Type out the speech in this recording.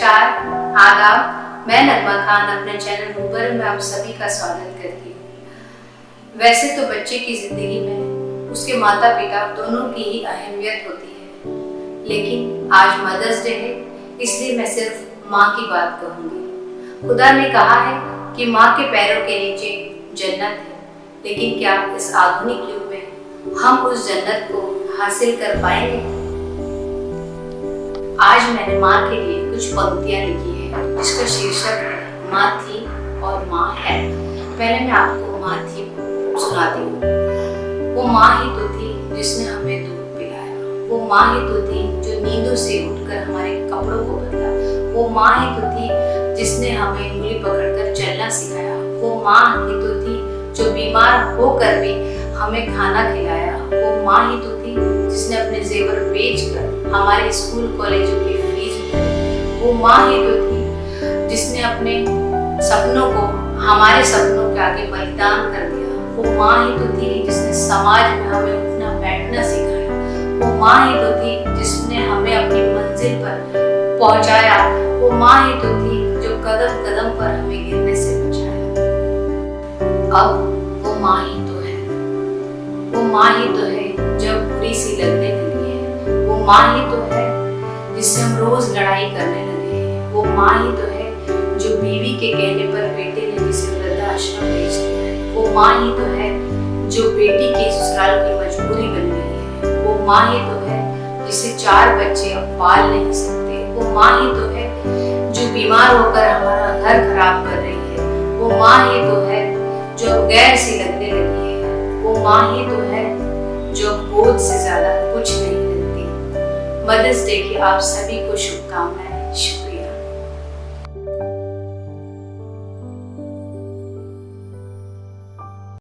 नमस्कार, आदाब। मैं नगमा खान अपने चैनल रूबर में आप सभी का स्वागत करती हूँ। वैसे तो बच्चे की जिंदगी में उसके माता पिता दोनों की ही अहमियत होती है, लेकिन आज मदर्स डे है, इसलिए मैं सिर्फ माँ की बात कहूँगी। खुदा ने कहा है कि माँ के पैरों के नीचे जन्नत है, लेकिन क्या इस आधुनिक युग में हम उस जन्नत को हासिल कर पाएंगे? आज मैंने माँ के लिए कुछ पंक्तियाँ लिखी है, जिसका शीर्षक है माँ थी और माँ है। पहले मैं आपको माँ थी सुनाती हूँ। वो माँ ही तो थी जिसने हमें दूध पिलाया, वो माँ ही तो थी जो नींदों से उठकर हमारे कपड़ों को बदला, वो माँ ही तो थी जिसने हमें उंगली पकड़कर चलना सिखाया, वो माँ ही तो थी जो बीमार होकर भी हमें खाना खिलाया, वो माँ ही तो थी जिसने अपने जेवर बेचकर हमारे स्कूल कॉलेजों की फीस भरी, वो माँ ही तो थी जिसने अपने सपनों को हमारे सपनों के आगे बलिदान कर दिया, वो माँ ही तो थी जिसने समाज में हमें उठना बैठना सिखाया, वो माँ ही तो थी जिसने हमें अपनी मंजिल पर पहुंचाया, वो माँ ही तो थी जो कदम कदम पर हमें गिरने से बचाया। अब वो माँ ही तो है, वो माँ ही तो है जब बुरी सी लगने लगी है, वो माँ ही तो है जिससे हम रोज लड़ाई करने लगे हैं, वो माँ ही तो है जो बीवी के कहने पर बेटे ने जिसे वृद्धाश्रम भेज दिया है, वो माँ ही तो है जो बेटी के ससुराल की मजबूरी बन गई है, वो माँ ही तो है जिसे 4 बच्चे अब पाल नहीं सकते, वो माँ ही तो है जो बीमार होकर हमारा घर खराब कर रही है, वो माँ ही तो है जो गैर सी लगने लगी है, वो माँ ही तो है जो बोझ से ज्यादा कुछ नहीं लगती। मदर्स डे की आप सभी को शुभकामनाएं।